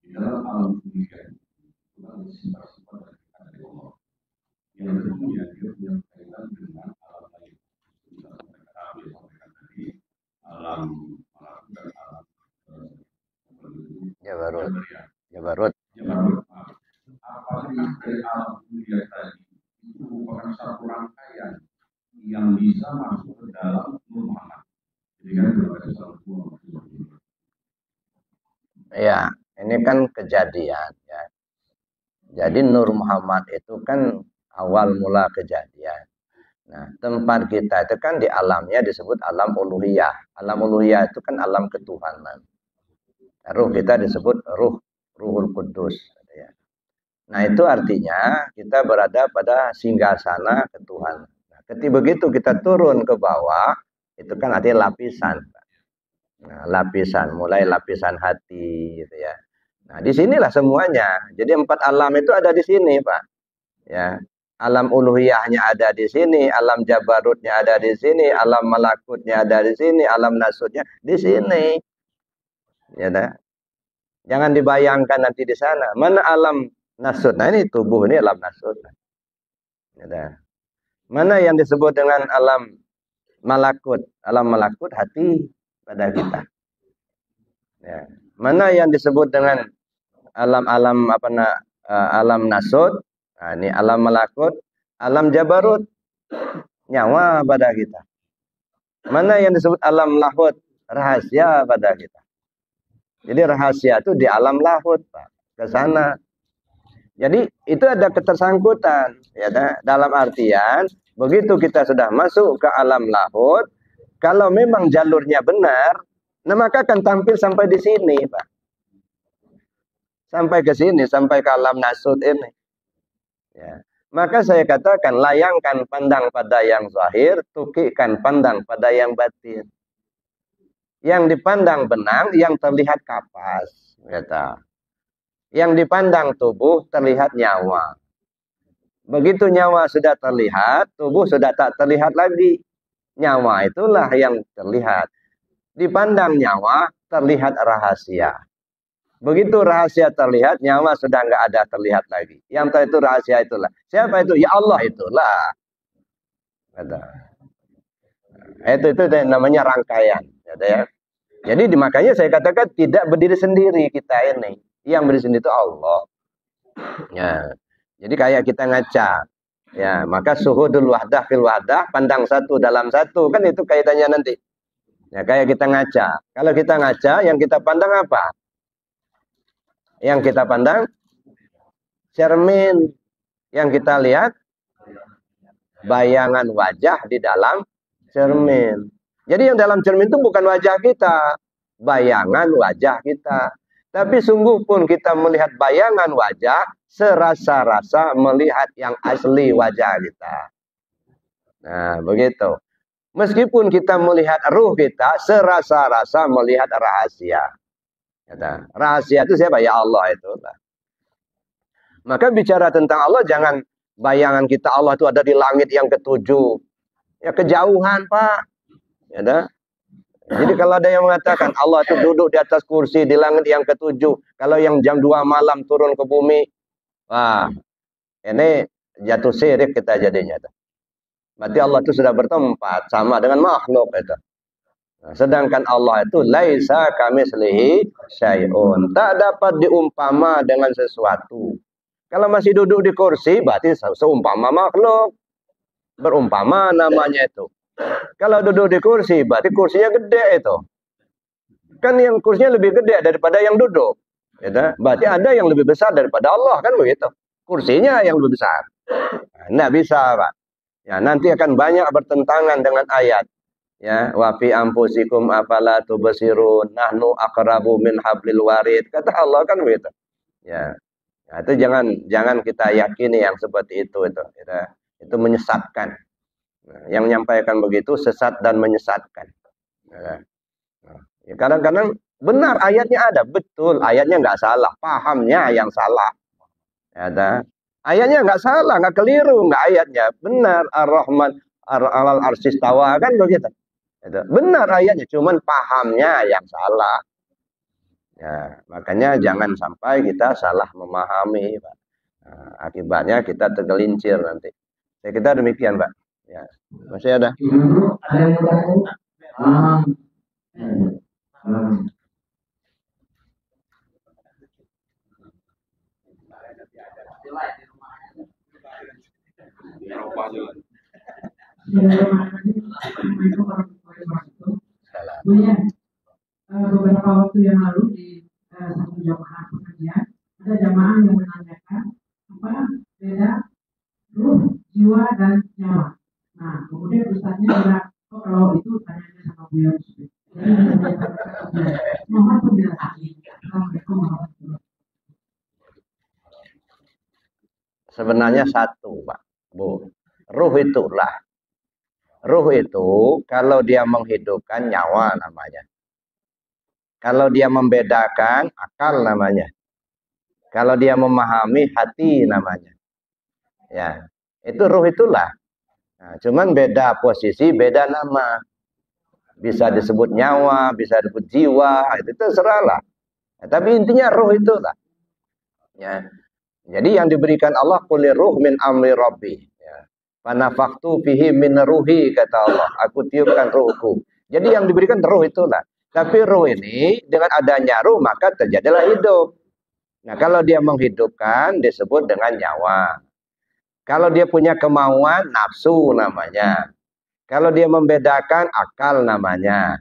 Di dalam alam uluhiyah itu ada sifat-sifat dari Allah yang tentunya dia punya kaitan dengan alam lain. Kita sampaikan tadi alam dan alam Jabarut. Apakah dari alam uluhiyah tadi itu merupakan satu rangkaian yang bisa masuk ke dalam Nur Muhammad? Jadi kan berbagai satu. Ya, ini kan kejadian ya. Jadi Nur Muhammad itu kan awal mula kejadian. Nah, tempat kita itu kan di alamnya disebut alam uluhiyah. Alam uluhiyah itu kan alam ketuhanan. Ruh kita disebut Ruhul Kudus. Ya. Nah, itu artinya kita berada pada singgasana ketuhanan. Nah, ketika begitu kita turun ke bawah, itu kan artinya lapisan. Nah, lapisan, mulai lapisan hati gitu ya. Nah, disinilah semuanya. Jadi 4 alam itu ada di sini, Pak. Ya, alam uluhiyahnya ada di sini, alam jabarutnya ada di sini, alam malakutnya ada di sini, alam nasutnya di sini. Ya, dah. Jangan dibayangkan nanti di sana. Mana alam nasut? Nah, ini tubuh ini alam nasut. Ya, dah. Mana yang disebut dengan alam malakut? Alam malakut hati pada kita. Ya. Mana yang disebut dengan alam-alam alam nasut? Nah, ini alam malakut, alam jabarut, nyawa pada kita. Mana yang disebut alam lahut? Rahasia pada kita. Jadi rahasia itu di alam lahut, Pak. Ke sana. Jadi itu ada ketersangkutan, ya, dalam artian begitu kita sudah masuk ke alam lahut, kalau memang jalurnya benar, nah maka akan tampil sampai di sini, Pak. Sampai ke sini, sampai ke alam nasut ini. Ya. Maka saya katakan, layangkan pandang pada yang zahir, tukikkan pandang pada yang batin. Yang dipandang benang, yang terlihat kapas. Kata. Yang dipandang tubuh, terlihat nyawa. Begitu nyawa sudah terlihat, tubuh sudah tak terlihat lagi. Nyawa itulah yang terlihat. Dipandang nyawa, terlihat rahasia. Begitu rahasia terlihat, nyawa sudah nggak ada terlihat lagi. Yang tahu itu rahasia itulah. Siapa itu? Ya Allah itulah. Itu namanya rangkaian. Ya. Jadi makanya saya katakan tidak berdiri sendiri kita ini. Yang berdiri sendiri itu Allah. Ya. Jadi kayak kita ngaca. Ya, maka suhudul wahdah fil wahdah, pandang satu dalam satu, kan itu kaitannya nanti. Ya, kayak kita ngaca. Kalau kita ngaca, yang kita pandang apa? Yang kita pandang cermin. Yang kita lihat bayangan wajah di dalam cermin. Jadi yang dalam cermin itu bukan wajah kita, bayangan wajah kita. Tapi sungguh pun kita melihat bayangan wajah, serasa-rasa melihat yang asli wajah kita. Nah, begitu. Meskipun kita melihat ruh kita, serasa-rasa melihat rahasia. Kata, rahasia itu siapa? Ya Allah itu. Maka bicara tentang Allah, jangan bayangan kita Allah itu ada di langit yang ketujuh. Ya kejauhan, Pak. Ya, jadi kalau ada yang mengatakan Allah itu duduk di atas kursi di langit yang ketujuh, kalau yang jam 2 malam turun ke bumi, wah, ini jatuh syirik kita jadinya. Berarti Allah itu sudah bertempat sama dengan makhluk itu. Nah, sedangkan Allah itu laisa kamitslihi syai'un, tak dapat diumpama dengan sesuatu. Kalau masih duduk di kursi berarti seumpama makhluk. Berumpama namanya itu. Kalau duduk di kursi, berarti kursinya gede itu. Kan yang kursinya lebih gede daripada yang duduk. Ya, berarti ada yang lebih besar daripada Allah, kan begitu. Kursinya yang lebih besar. Nah, bisa, Pak. Ya, nanti akan banyak bertentangan dengan ayat. Ya, wa fi anfusikum afala tubsirun, nahnu aqrabu min hablil warid. Kata Allah kan begitu. Ya. Nah, itu jangan kita yakini yang seperti itu. Itu menyesatkan. Nah, yang menyampaikan begitu sesat dan menyesatkan. Kadang-kadang benar ayatnya ada, betul ayatnya nggak salah, pahamnya yang salah. Ayatnya nggak salah, nggak keliru, nggak ayatnya benar. Ar-Rahman alal arsistawa kan begitu. Benar ayatnya, cuman pahamnya yang salah. Ya, makanya jangan sampai kita salah memahami, Pak. Nah, akibatnya kita tergelincir nanti. Saya kira demikian, Pak. Ya, masih ada. Beberapa waktu yang lalu di satu jamaah pengajian ada jamaah yang menanyakan apa beda ruh, jiwa dan nyawa. Nah, kemudian ustaznya bilang, oh kalau itu tanyanya sama beliau. Mohon penjelasan. Assalamualaikum warahmatullahi wabarakatuh. Sebenarnya satu, Pak, Bu. Ruh itulah. Ruh itu kalau dia menghidupkan nyawa namanya. Kalau dia membedakan akal namanya. Kalau dia memahami hati namanya. Ya, itu ruh itulah. Nah, cuman beda posisi, beda nama. Bisa disebut nyawa, bisa disebut jiwa, itu terserahlah. Ya, tapi intinya ruh itulah. Ya. Jadi yang diberikan Allah kulir ruh min amri rabbi. Ya. Panafaktu fihi min ruhi, kata Allah. Aku tiupkan ruhku. Jadi yang diberikan ruh itulah. Tapi ruh ini dengan adanya ruh maka terjadilah hidup. Nah, kalau dia menghidupkan disebut dengan nyawa. Kalau dia punya kemauan, nafsu namanya. Kalau dia membedakan, akal namanya.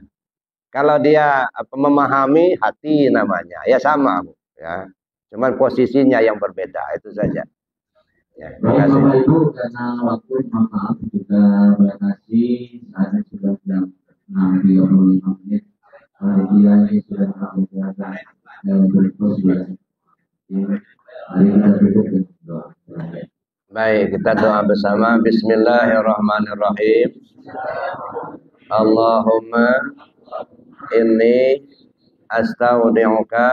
Kalau dia memahami, hati namanya. Ya sama, Bu. Ya. Cuman posisinya yang berbeda, itu saja. Ya, terima kasih. Bapak Ibu, karena waktu maaf sudah batasi, saya sudah jam 6.35 menit. Dia sudah mengerjakan dan berikut sudah. Mari kita tutup dengan doa. Baik, kita doa bersama. Bismillahirrahmanirrahim. Allahumma inni astaudi'uka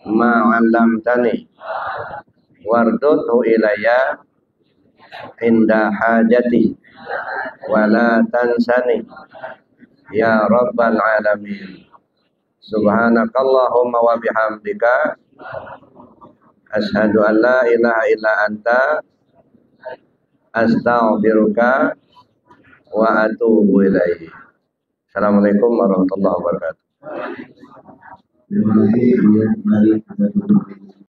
ma 'allamtani wardudhu ilayya inda hajati wa la tansani ya rabbal alamin. Subhanakallahumma wa bihamdika asyhadu an la ilaha illa anta astaghfiruka wa atubu ilaihi. Assalamualaikum warahmatullahi wabarakatuh. Terima kasih. Mari kita tutup.